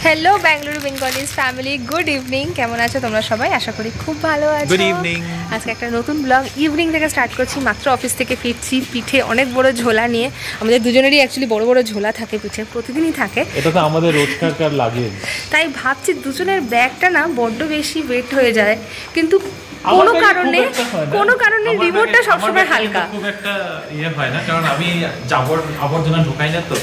Hello Bengaluru Bengalis family good evening केमन आछो तोमरा सबाई आशा करी खूब भालो आछो गुड इवनिंग आज के एक नतून ब्लग इवनिंग থেকে স্টার্ট করছি মাত্র অফিস থেকে ফিরছি পিঠে অনেক বড় ঝোলা নিয়ে আমাদের দুজনেরই অ্যাকচুয়ালি বড় বড় ঝোলা থাকে পিঠে প্রতিদিনই থাকে এটা তো আমাদের রোজকার লাগে তাই ভাবছি দুজনের ব্যাগটা না বড় বেশি ওয়েট হয়ে যায় কিন্তু কোনো কারণে রিমোটটা সব সময় হালকা খুব একটা ইয়ে হয় না কারণ আমি আবর্জনা ঢোকাই না তো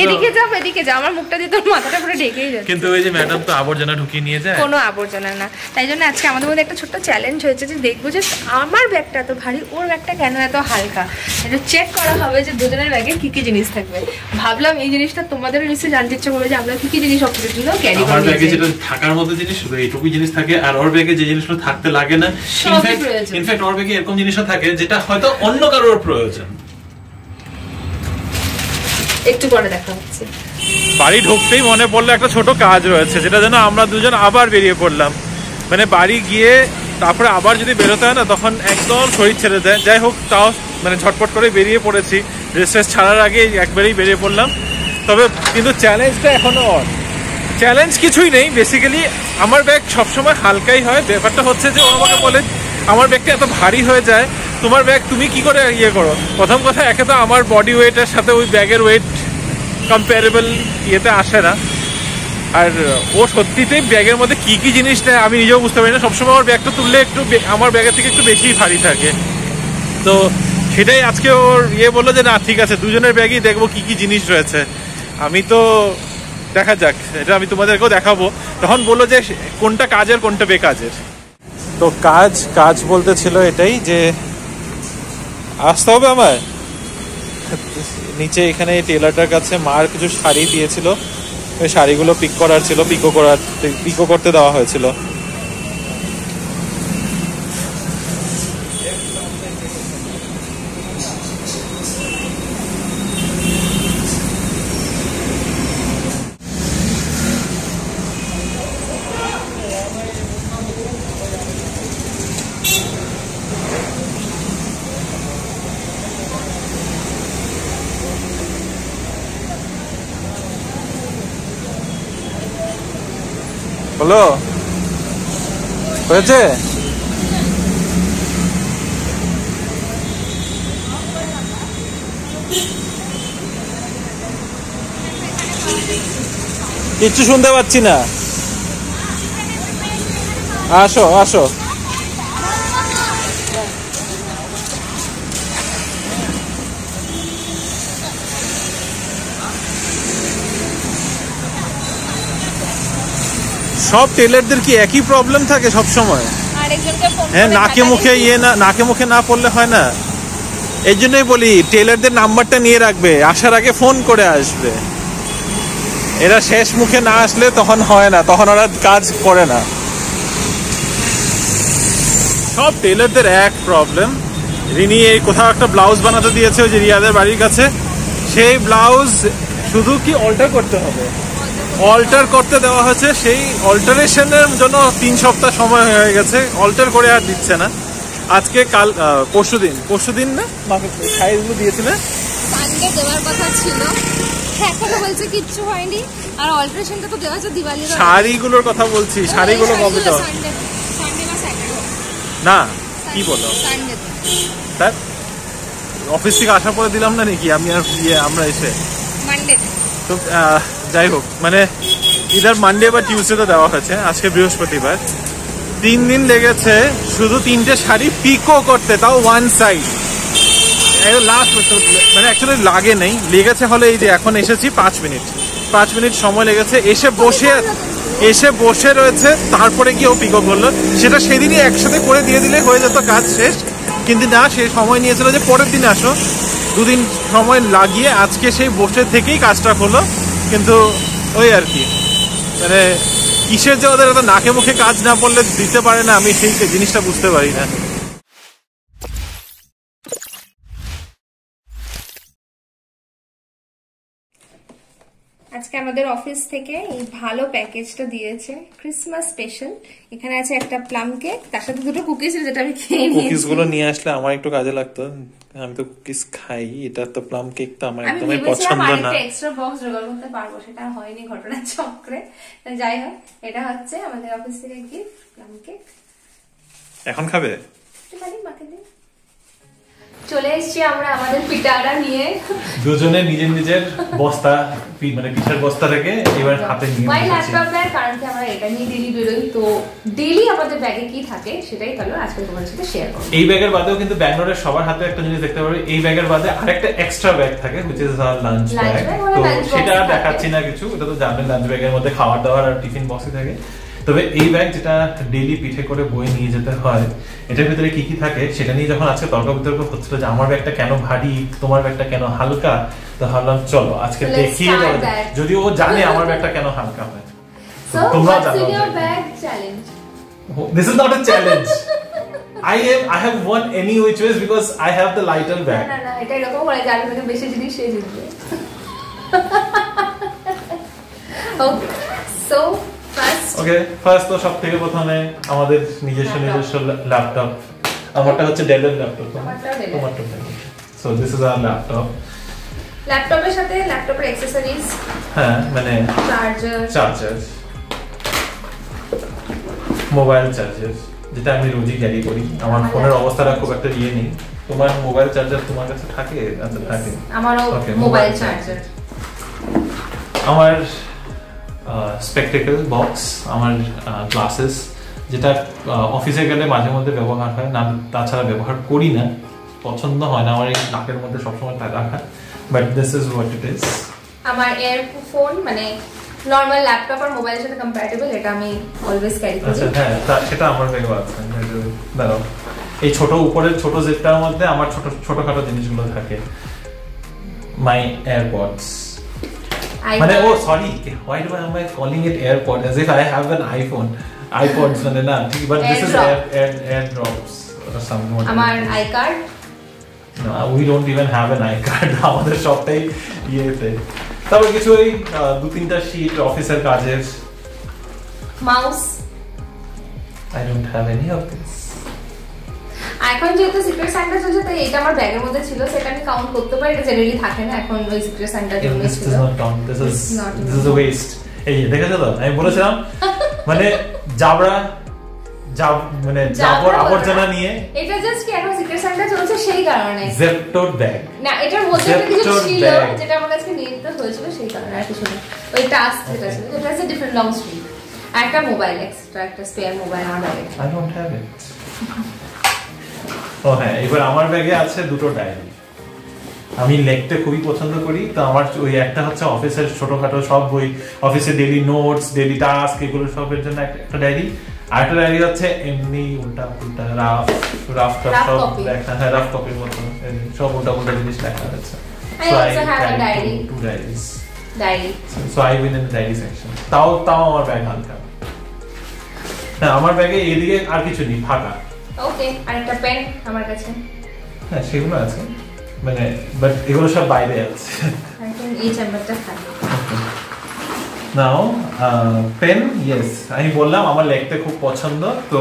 এদিকে যাও আমার মুখটা দিয়ে তোর মাথাটা পুরো ঢেকেই যাচ্ছে কিন্তু ওই যে ম্যাডাম তো আবর্জনা ঢুকিয়ে নিয়ে যায় কোনো আবর্জনা না তাই জন্য আজকে আমাদের মধ্যে একটা ছোট্ট চ্যালেঞ্জ হয়েছে যে দেখবো যে আমার ব্যাগটা এত ভারী ওর ব্যাগটা কেন এত হালকা এটা চেক করা হবে যে দুজনের ব্যাগে কি কি জিনিস থাকবে ভাবলাম এই জিনিসটা তোমাদেরও নিশ্চয়ই জানতে ইচ্ছে করবে যে আমরা কি কি জিনিস অফিসের জন্য ক্যারি করি। আমার ব্যাগে যেটা থাকার মতো জিনিস শুধু এইটুকুই জিনিস থাকে আর ওর ব্যাগে যে জিনিসগুলো থাকতে লাগে না ইনফ্যাক্ট ওর ব্যাগে এরকম জিনিসও থাকে যেটা হয়তো অন্য কারোর প্রয়োজন। একটু পরে দেখা হচ্ছে। বাড়ি ঢুকতেই মনে পড়লো একটা ছোট কাজ রয়েছে যেটা যেন আমরা দুজন আবার বেরিয়ে পড়লাম মানে বাড়ি গিয়ে তারপরে আবার যদি বেরোতে হয় না তখন একদম শরীর ছেড়ে দেয়। যাই হোক তাও মানে ঝটপট করে বেরিয়ে পড়েছি ড্রেস ছাড়ার আগে একবারেই বেরিয়ে পড়লাম। তবে কিন্তু চ্যালেঞ্জটা এখনো চ্যালেঞ্জ কিছুই নেই বেসিক্যালি আমার ব্যাগ সবসময় হালকাই হয়। ব্যাপারটা হচ্ছে যে ও আমাকে বলে আমার ব্যাগটা এত ভারী হয়ে যায় তোমার ব্যাগ তুমি কি করে ইয়ে করো। প্রথম কথা একে তো আমার বডি ওয়েটের সাথে ওই ব্যাগের ওয়েট কম্পারেবল ইয়েতে আসে না আর ও সত্যিতেই ব্যাগের মধ্যে কি কি জিনিস নেয় আমি নিজেও বুঝতে পারি না। সবসময় আমার ব্যাগটা তুললে একটু আমার ব্যাগের থেকে একটু বেশি ভারী থাকে তো সেটাই আজকে ওর ইয়ে বললো যে না ঠিক আছে দুজনের ব্যাগই দেখবো কি কি জিনিস রয়েছে। আমি তো দেখা যাক এটা আমি তোমাদেরকেও দেখাবো। তখন বললো যে কোনটা কাজের কোনটা বেকাজের। তো কাজ বলতে ছিল এটাই যে আসতে হবে আমার নিচে এখানে টেলারটার কাছে মার কিছু শাড়ি দিয়েছিল ওই শাড়িগুলো পিক করার ছিল পিকো করতে দেওয়া হয়েছিল। হলো হয়েছে কিচ্ছু শুনতে পাচ্ছি না আসো আসো সব টেলারদের কি একই প্রবলেম থাকে সব সময়? হ্যাঁ নাকে মুখে না পড়লে হয় না। এই জন্যই বলি টেলারদের নাম্বারটা নিয়ে রাখবে আসার আগে ফোন করে আসবে। এরা শেষ মুখে না আসলে তখন হয় না তখন ওরা কাজ করে না। সব টেলারদের এক প্রবলেম। রিনি এই কোথাও একটা ব্লাউজ বানাতে দিয়েছে ওই যে রিয়াদের বাড়ির কাছে সেই ব্লাউজ শুধু কি অল্টার করতে হবে অল্টার করতে দেওয়া হয়েছে সেই অল্টারেশনের জন্য 3 সপ্তাহ সময় হয়ে গেছে অল্টার করে আর দিচ্ছে না। আজকে কাল পরশুদিন না মাকে সাইজগুলো দিয়েছিলে সানডে দেওয়ার কথা ছিল এখনো বলছে কিচ্ছু হয়নি আর অল্টারেশনটা তো দেওয়া আছে দিওয়ালির শাড়িগুলোর কথা বলছি শাড়িগুলো কবে দাও সানডে না স্যাটারডে না কি বলো সানডে তার অফিস থেকে আসার পরে দিলাম না নাকি আমি আর আমরা এসে মানডে তো যাই হোক মানে ইদার মানডে বা টিউসডে দেওয়া হয়েছে আজকে বৃহস্পতিবার 3 দিন লেগেছে শুধু 3টে শাড়ি পিকো করতে তাও ওয়ান সাইড লাস্ট মানে অ্যাকচুয়ালি লাগে নেই লেগেছে হলে এই যে এখন এসেছি 5 মিনিট সময় লেগেছে এসে বসে রয়েছে তারপরে কি ও পিকো করলো সেটা সেদিনই একসাথে করে দিয়ে দিলে হয়ে যেত কাজ শেষ কিন্তু না সে সময় নিয়েছিল যে পরের দিন আসো 2 দিন সময় লাগিয়ে আজকে সেই বসে থেকেই কাজটা হলো কিন্তু ওই আর কি মানে কিসের যে ওদের এত নাকে মুখে কাজ না পড়লে দিতে পারে না আমি সেই জিনিসটা বুঝতে পারি না। আজকে আমাদের অফিস থেকে এই ভালো প্যাকেজটা দিয়েছে, ক্রিসমাস স্পেশাল। এখানে আছে একটা প্লাম কেক, তার সাথে দুটো কুকিজ যেটা আমি খেয়ে নিয়েছি। কুকিজ গুলো নিয়ে আসলে আমার একটু কাজে লাগতো, আমি তো কুকিজ খাই। এটা তো প্লাম কেক তো আমার একদমই পছন্দ না। আমি এক্সট্রা বক্স জোগাড় করতে পারবো, সেটা হয়নি ঘটনা চক্রে। যাই হোক, এটা হচ্ছে আমাদের অফিস থেকে গিফট, প্লাম কেক। এখন খাবে? চলে এসেছি আমরা আমাদের পিঠাটা নিয়ে, দুজনে নিজের নিজের বস্তা মানে পিঠার বস্তা থেকে এবার হাতে নিয়ে ওই ল্যাপটপ ব্যাগ, কারণ কি আমরা এটা নিয়ে ডেইলি বেরোই, তো ডেইলি আমাদের ব্যাগে কি থাকে সেটাই তাহলে আজকে তোমাদের সাথে শেয়ার করব। এই ব্যাগের বাদেও কিন্তু ব্যাঙ্গালোরের সবার হাতে একটা জিনিস দেখতে পাবে, এই ব্যাগের বাদে আরেকটা এক্সট্রা ব্যাগ থাকে, which is our lunch bag। তো সেটা দেখাচ্ছি না কিছু, এটা তো জানেন লাঞ্চ ব্যাগের মধ্যে খাবার দাবার আর টিফিন বক্সই থাকে। তবে এই ব্যাগ যেটা ডেইলি পিঠে করে বয়ে নিয়ে যেতে হয়, এটার ভিতরে কি কি থাকে সেটা নিয়ে যখন আজকে তর্ক বিতর্ক হচ্ছিল যে আমার ব্যাগটা কেন ভারী, তোমার ব্যাগটা কেন হালকা, তো ভাবলাম চলো আজকে দেখিয়ে দাও, যদিও ও জানে আমার ব্যাগটা কেন হালকা হয়। তোমরা জানো bag challenge. This is not a challenge. I have won any which ways because I have the lighter bag. না এটা এরকম হয়, যার থেকে বেশি জিনিস সে জিতবে। ওকে, ফার্স্ট তো সবথেকে প্রথমে আমাদের নিজস্ব ল্যাপটপ। আমারটা হচ্ছে ডেলের ল্যাপটপ, তোমারটা so this is our laptop. ল্যাপটপের সাথে ল্যাপটপের অ্যাকসেসরিজ, হ্যাঁ মানে চার্জার, মোবাইল চার্জার, যেটা আমি রোজই ক্যারি করি। আমার ফোনের অবস্থাটা খুব একটা ইয়ে নেই। তোমার মোবাইল চার্জার তোমার কাছে থাকে? আচ্ছা থাকে। আমারও মোবাইল চার্জার। আমার স্পেকটেকল বক্স, আমার গ্লাসেস, যেটা অফিসে গেলে মাঝে মধ্যে ব্যবহার হয়, না তাছাড়া ব্যবহার করি না, পছন্দ হয় না আমার এই নাকের মধ্যে সবসময় রাখা, but this is what it is. আমার ইয়ারফোন মানে নরমাল ল্যাপটপ আর মোবাইলের সাথে কম্প্যাটিবল, এটা আমি অলওয়েজ ক্যারি করি। আচ্ছা হ্যাঁ, সেটা আমার ব্যাগেও আছে। দাঁড়াও, এই ছোট উপরের ছোট জেপটার মধ্যে আমার ছোটখাটো জিনিসগুলো থাকে। মাই এয়ারপডস, মানে ও sorry, why do I am I calling it AirPod as if I have an iPhone? iPods মানে না ঠিক, but this is AirDrops or something. আমার I card, no we don't even have an i card. আমাদের সবটাই ইয়েতে। তারপর কিছু ওই 2-3টা শীট অফিসের কাজের। Mouse, I don't have any of this. এখন যেহেতু সিক্রেট সান্টা চলছে তাই এটা আমার ব্যাগের মধ্যে ছিল, সেটা আমি কাউন্ট করতে পারি, এটা জেনারেলি থাকে না। এখন ওই সিক্রেট সান্টার জন্য ছিল। This is not count, this is a waste. এই দেখেছো তো, আমি বলেছিলাম মানে মানে জাবর আবর্জনা নিয়ে। এটা জাস্ট কি এখন সিক্রেট সান্টা চলছে সেই কারণে জেপটোর ব্যাগ, না এটার মধ্যে কিছু ছিল যেটা আমার কাছে নিয়ে নিতে হয়েছিল সেই কারণে, আর কিছু না। ওই টাস্ক যেটা ছিল এটা হচ্ছে ডিফারেন্ট লং স্ট্রিপ, আর একটা মোবাইল এক্সট্রা, একটা স্পেয়ার মোবাইল আমার ব্যাগে। I don't have it. ও হ্যাঁ, এবার আমার ব্যাগে আছে দুটো ডায়েরি। আমি লিখতে খুবই পছন্দ করি, তো আমার ওই একটা হচ্ছে অফিসের ছোটখাটো সব বই, অফিসের ডেইলি নোটস, ডেইলি টাস্ক, এগুলো সবের জন্য একটা ডায়েরি। আর একটা ডায়েরি হচ্ছে এমনি উল্টা পুল্টা রাফ কপির মতো সব উল্টা পুল্টা জিনিস লেখা আছে। I also have a diary. Two diaries. Diary. So I win in the diary section. তাও আমার ব্যাগ হালকা। হ্যাঁ, আমার ব্যাগে এদিকে আর কিছু নেই, ফাঁকা। ওকে, আর একটা পেন আমার কাছে। হ্যাঁ, সেগুলো আছে, মানে বাট এগুলো সব বাইরে আছে। এখন এই চেম্বারটা খালি। নাও পেন, ইয়েস, আমি বললাম আমার লিখতে খুব পছন্দ, তো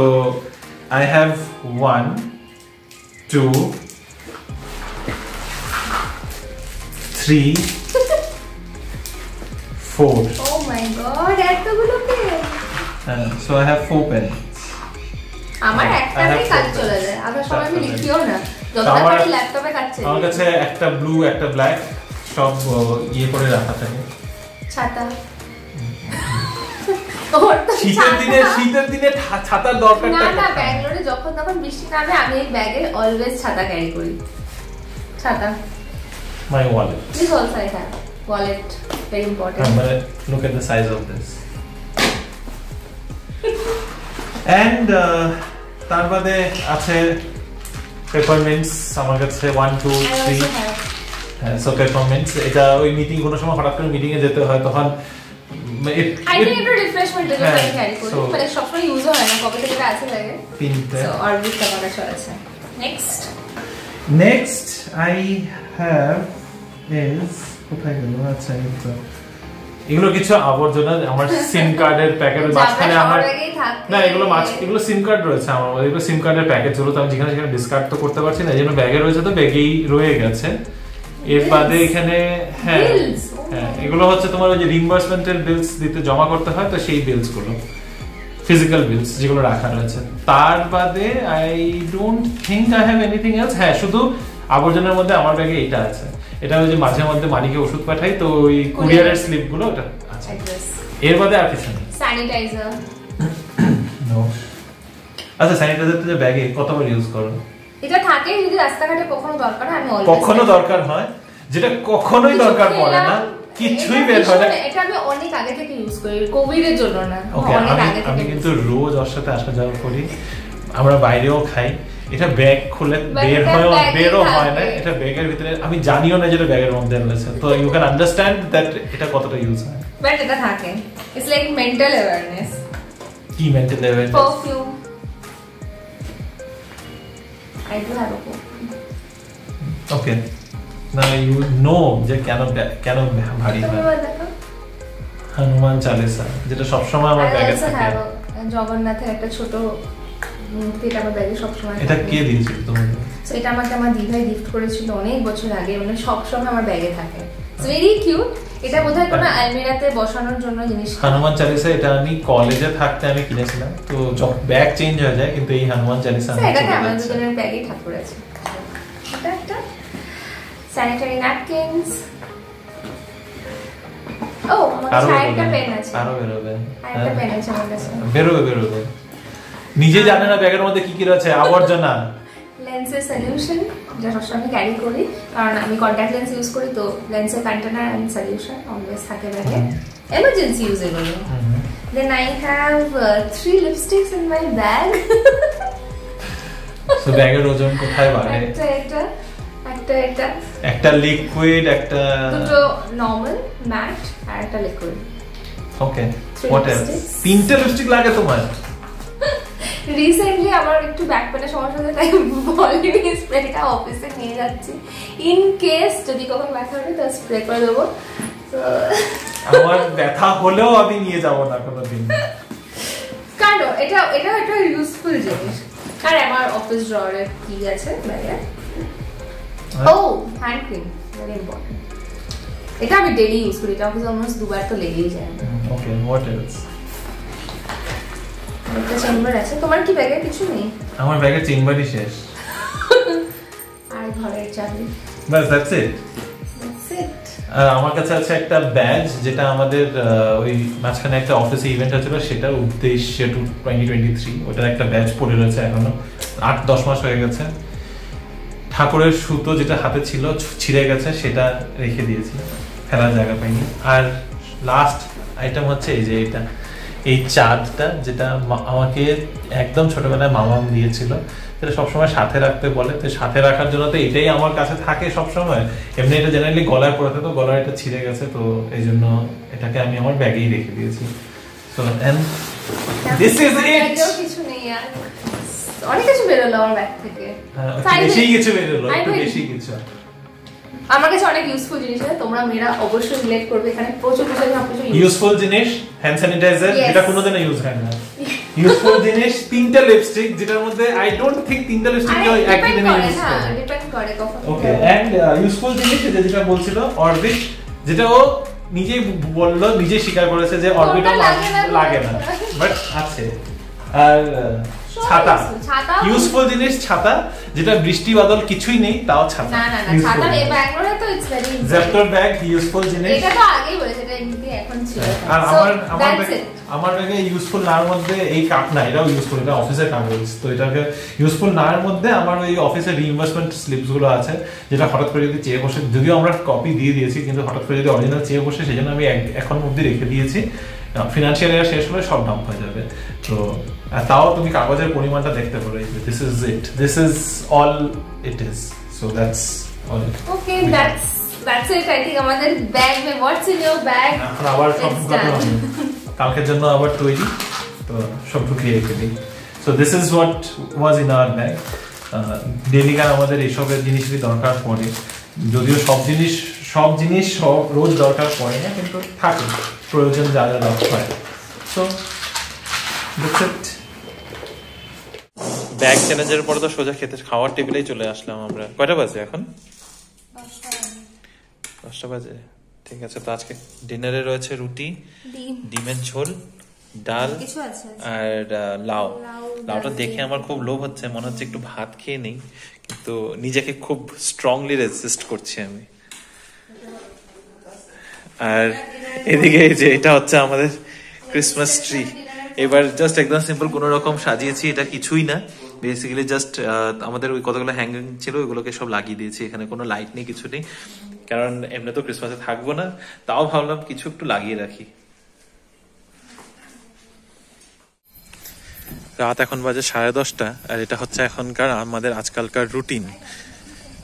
I have 1 2 3 4. Oh my god, এতগুলো pen. So I have 4 pens. আমার একটাতেই কাজ চলে যায়, আমরা সবাই আমি লিখিও না, যতটা পারি ল্যাপটপে কাজ চলে। আমার কাছে একটা ব্লু একটা ব্ল্যাক সব ইয়ে করে রাখা থাকে। ছাতা, শীতের দিনে ছাতার দরকার না না, ব্যাঙ্গালোরে যখন তখন বৃষ্টি নামে আমি এই ব্যাগে অলওয়েজ ছাতা ক্যারি করি। ছাতা, my wallet, this also I have wallet, very important. Look at the size of this. And তার বাদে আছে পেপারমিন্টস আমার কাছে 1 2 3। হ্যাঁ, সো পেপারমিন্টস, এটা ওই মিটিং কোনো সময় হঠাৎ করে মিটিং এ যেতে হয়, তখন I think একটু রিফ্রেশমেন্ট এর জন্য আমি ক্যারি করি, মানে সবসময় ইউজ হয় না, কবে থেকে আছে লাগে। সো অরবিট আমার কাছে আছে। নেক্সট I have is কোথায় গেল, আচ্ছা এগুলো কিছু আবর্জনা, আমার সিম কার্ডের প্যাকেটের মাঝখানে আমার না এগুলো সিম কার্ড রয়েছে আমার, এগুলো সিম কার্ডের প্যাকেট গুলো তো আমি যেখানে সেখানে ডিসকার্ড তো করতে পারছি না, এই জন্য ব্যাগে রয়েছে, তো ব্যাগেই রয়ে গেছে। এর বাদে এখানে হ্যাঁ এগুলো হচ্ছে তোমার ওই যে রিইম্বার্সমেন্টের বিলস দিতে জমা করতে হয়, তো সেই বিলস গুলো ফিজিক্যাল বিলস যেগুলো রাখা রয়েছে। তার বাদে I don't think I have anything else. হ্যাঁ শুধু আবর্জনার মধ্যে আমার ব্যাগে এটা আছে, এটা ওই যে মাঝে মধ্যে মানিকে ওষুধ পাঠাই, তো ওই কুরিয়ারের স্লিপ গুলো ওটা আছে। এর বাদে আর কিছু নেই। Sanitiser no. আচ্ছা স্যানিটাইজার তো ব্যাগে কতবার ইউজ করো? এটা থাকে যদি রাস্তাঘাটে কখনো দরকার হয়, আমি অলওয়েজ কখনো দরকার হয়, যেটা কখনোই দরকার পড়ে না, কিছুই বের হয় না। এটা আমি অনেক আগে থেকে ইউজ করি, কোভিড এর জন্য না, অনেক আগে থেকে। আমি কিন্তু রোজ ওর সাথে আসা যাওয়া করি, আমরা বাইরেও খাই, এটা ব্যাগ খুলে বেরও হয় না, এটা ব্যাগের ভিতরে আমি জানিও না যেটা ব্যাগের মধ্যে রয়েছে, তো ইউ ক্যান আন্ডারস্ট্যান্ড দ্যাট এটা কতটা ইউজ হয়। বাট এটা থাকে, ইটস লাইক মেন্টাল অ্যাওয়ারনেস। কি mental awareness? Perfume, I do have a perfume. Okay. Now you know যে কেন ভারী হয়। হনুমান চালিসা যেটা সবসময় আমার ব্যাগে থাকে। জগন্নাথের একটা ছোট মূর্তি, এটা আমার ব্যাগে সবসময়। এটা কে দিয়েছিল তোমাকে? সো এটা আমাকে আমার দিদিভাই গিফট করেছিল অনেক বছর আগে, মানে সবসময় আমার ব্যাগে থাকে। It's very cute. এটা বোধহয় কোনো আলমিরাতে বসানোর জন্য জিনিস। হনুমান চালিসা এটা আমি কলেজে থাকতে আমি কিনেছিলাম, তো যখন ব্যাগ চেঞ্জ হয়ে যায়, কিন্তু এই হনুমান চালিসা আমি এটা আমার দুজনের ব্যাগেই ঠাকুর আছে। এটা একটা স্যানিটারি ন্যাপকিনস। ও আমার কাছে একটা পেন আছে। আরো বেরোবে। একটা পেন আছে আমার কাছে। বেরোবে। নিজে জানে না ব্যাগের মধ্যে কি কি রয়েছে, আবর্জনা। লেন্সের সলিউশন যেটা সবসময় আমি ক্যারি করি, কারণ আমি কন্ট্যাক্ট লেন্স ইউজ করি, তো লেন্সের কন্টেনার এন্ড সলিউশন অলওয়েজ থাকে ব্যাগে, এমার্জেন্সি ইউজ এর জন্য। Then I have 3 lipsticks in my bag. So ব্যাগের ওজন কোথায় বাড়ে? একটা লিকুইড, একটা দুটো নরমাল ম্যাট আর একটা লিকুইড। Okay, what else? 3টে লিপস্টিক লাগে তোমার? রিসেন্টলি আমার একটু ব্যাক পেনের সমস্যা হচ্ছে, তাই ভলিনি স্প্রেটা অফিসে নিয়ে যাচ্ছি, ইন কেস যদি কখন ব্যথা হবে তো স্প্রে করে দেবো। আমার ব্যথা হলেও আমি নিয়ে যাব না কোনোদিন, কারণ এটা একটা ইউজফুল জিনিস। আর আমার অফিস ড্রয়ারে কি আছে ব্যাগে? ও হ্যান্ড ক্রিম, ভেরি ইম্পর্টেন্ট। এটা আমি ডেইলি ইউজ করি, এটা অফিসে অলমোস্ট 2 বার তো লেগেই যায়। ওকে, হোয়াট এলস? একটা চেম্বার আছে। তোমার কি ব্যাগে কিছু নেই? আমার ব্যাগে চেম্বারই শেষ। আর ঘরের চাবি। বাস, দ্যাটস ইট। আমার কাছে আছে একটা ব্যাজ, যেটা আমাদের ওই মাঝখানে একটা অফিসে ইভেন্ট হচ্ছিল, সেটার উদ্দেশ্যে 2023 ওটার একটা ব্যাজ পড়ে রয়েছে, এখনো 8-10 মাস হয়ে গেছে। ঠাকুরের সুতো যেটা হাতে ছিল ছিঁড়ে গেছে, সেটা রেখে দিয়েছি, ফেলার জায়গা পাইনি। আর লাস্ট আইটেম হচ্ছে এই যে এই চাঁদটা, যেটা আমাকে একদম ছোটবেলায় মামাম দিয়েছিল, সেটা সবসময় সাথে রাখতে বলে, তো সাথে রাখার জন্য তো এটাই আমার কাছে থাকে সবসময়। এমনি এটা জেনারেলি গলায় পরে থাকে, তো গলায় এটা ছিঁড়ে গেছে, তো এই জন্য এটাকে আমি আমার ব্যাগেই রেখে দিয়েছি। So and this is it. কিছু নেই আর অনেক কিছু বেরোলো আমার ব্যাগ থেকে। বেশি কিছু বেরোলো, একটু বেশি কিছু। আমার কাছে অনেক ইউজফুল জিনিস আছে, তোমরা মেয়েরা অবশ্যই রিলেট করবে। এখানে প্রচুর ইউজফুল জিনিস, হ্যান্ড স্যানিটাইজার, যেটা কোনোদিনও ইউজ হয় না। ইউজফুল জিনিস 3টা লিপস্টিক, যেটার মধ্যে আই ডোন্ট থিংক 3টা লিপস্টিক কেউ একদিনে ইউজ করে। ডিপেন্ড করে কখন। ওকে, এন্ড ইউজফুল জিনিস যেটা বলছিল অরবিট, যেটা ও নিজেই বললো, নিজেই স্বীকার করেছে যে অরবিট লাগে না, বাট আছে। আর ছাতা, ইউজফুল জিনিস ছাতা, যেটা বৃষ্টি বাদল কিছুই নেই তাও ছাতা। না না না, ছাতা এই ব্যাগগুলো তো ইটস ভেরি জ্যাপটর ব্যাগ ইউজফুল জিনিস। এটা তো আগেই বলেছে, এটা এমনি এখন ছিল। আর আমার ব্যাগে ইউজফুল নার মধ্যে এই কাপ না, এটাও ইউজফুল, এটা অফিসের কাগজ, তো এটাকে ইউজফুল নার মধ্যে আমার ওই অফিসের রিইম্বার্সমেন্ট স্লিপস গুলো আছে, যেটা হঠাৎ করে যদি চেয়ে বসে, যদিও আমরা কপি দিয়ে দিয়েছি, কিন্তু হঠাৎ করে যদি অরিজিনাল চেয়ে বসে, সেজন্য আমি এখন অবধি রেখে দিয়েছি। ফিনান্সিয়াল ইয়ার শেষ হলে সব ডাম্প হয়ে যাবে, তো তাও তুমি কাগজের পরিমাণটা দেখতে পারো। This is it, this is all it is. So that's all. Okay, that's it. I think আমাদের ব্যাগ মে হোয়াটস ইন ইওর ব্যাগ, এখন আবার সব কালকের জন্য আবার তৈরি, তো সব ঢুকিয়ে রেখে দিই। So this is what was in our bag. ডেলিকার আমাদের এইসবের জিনিসই দরকার পড়ে, যদিও সব জিনিস সব জিনিস সব রোজ দরকার পড়ে না, কিন্তু থাকে প্রয়োজন যা যা দরকার হয়। সো ব্যাগ চ্যালেঞ্জের পরে তো সোজা খেতে খাওয়ার টেবিলেই চলে আসলাম আমরা। কয়টা বাজে এখন? 10টা বাজে। ঠিক আছে, তো আজকে ডিনারে রয়েছে রুটি, ডিমের ঝোল, ডাল আর লাউ। লাউটা দেখে আমার খুব লোভ হচ্ছে, মনে হচ্ছে একটু ভাত খেয়ে নেই, কিন্তু নিজেকে খুব স্ট্রংলি রেজিস্ট করছি আমি। আর এদিকে এই যে এটা হচ্ছে আমাদের ক্রিসমাস ট্রি। এবার জাস্ট একদম সিম্পল কোন রকম সাজিয়েছি, এটা কিছুই না, বেসিক্যালি জাস্ট আমাদের ওই কতগুলো হ্যাঙ্গিং ছিল ওইগুলোকে সব লাগিয়ে দিয়েছি। এখানে কোনো লাইট নেই, কিছু নেই, কারণ এমনি তো ক্রিসমাসে থাকবো না, তাও ভাবলাম কিছু একটু লাগিয়ে রাখি। রাত এখন বাজে 10:30, আর এটা হচ্ছে এখনকার আমাদের আজকালকার রুটিন।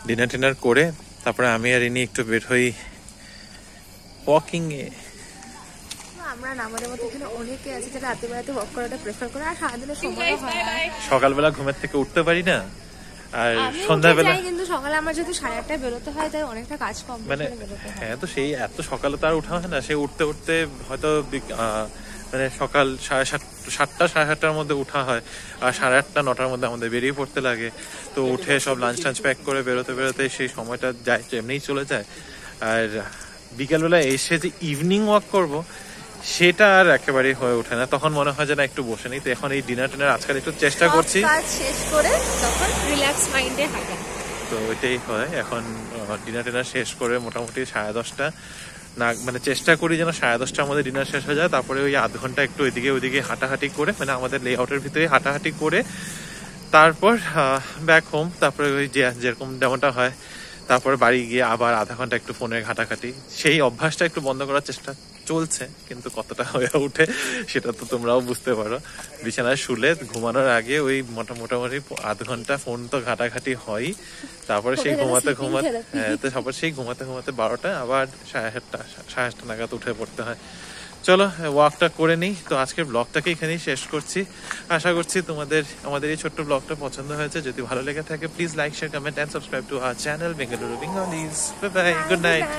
ডিনার টিনার করে তারপরে আমি আর ইনি একটু বের হই ওয়াকিং এ। আমরা আমাদের মতো এখানে অনেকে আছে যারা রাতে বেলাতে ওয়াক করাটা প্রেফার করে, আর সারাদিনের সময় হয় না। সকালবেলা ঘুমের থেকে উঠতে পারি না, আর সন্ধ্যাবেলা কিন্তু সকালে আমার যেহেতু 8:30টায় বেরোতে হয়, তাই অনেকটা কাজ কম মানে হ্যাঁ, তো সেই এত সকালে তো আর উঠা হয় না। সে উঠতে উঠতে হয়তো মানে সকাল 7:30 সাড়ে 7টার মধ্যে উঠা হয়, আর 8:30 9টার মধ্যে আমাদের বেরিয়ে পড়তে লাগে। তো উঠে সব লাঞ্চ টাঞ্চ প্যাক করে বেরোতে বেরোতে সেই সময়টা যায় এমনিই চলে যায়। আর বিকালবেলা এসে যে ইভিনিং ওয়াক করবো সেটা আর একেবারেই হয়ে ওঠে না, তখন মনে হয় যে না একটু বসে নেই। তো এখন এই ডিনার টিনার আজকাল একটু চেষ্টা করছি শেষ করে তখন রিল্যাক্স মাইন্ডে হাঁটা, তো ওইটাই হয়। এখন ডিনার টিনার শেষ করে মোটামুটি 10:30 না, মানে চেষ্টা করি যেন 10:30টার মধ্যে ডিনার শেষ হয়ে যায়। তারপরে ওই আধ ঘন্টা একটু এদিকে ওইদিকে হাঁটাহাঁটি করে, মানে আমাদের লেআউটের ভিতরে হাঁটাহাঁটি করে তারপর ব্যাক হোম। তারপরে ওই যেরকম যেমনটা হয়, তারপরে বাড়ি গিয়ে আবার আধা ঘন্টা একটু ফোনে ঘাটাঘাটি। সেই অভ্যাসটা একটু বন্ধ করার চেষ্টা চলছে, কিন্তু কতটা হয়ে ওঠে সেটা তো তোমরাও বুঝতে পারো। বিছানায় শুলে ঘুমানোর আগে ওই মোটামুটি আধ ঘন্টা ফোন তো ঘাটাঘাটি হয়, তারপরে সেই ঘুমাতে তারপর সেই ঘুমাতে 12টা, আবার 7:30 নাগাদ উঠে পড়তে হয়। চলো ওয়াকটা করে নিই। তো আজকের ব্লগটাকে এখানেই শেষ করছি। আশা করছি আমাদের এই ছোট্ট ব্লগটা পছন্দ হয়েছে। যদি ভালো লেগে থাকে please like, share, comment and subscribe to our channel Bengaluru Bengalis. Bye bye, good night.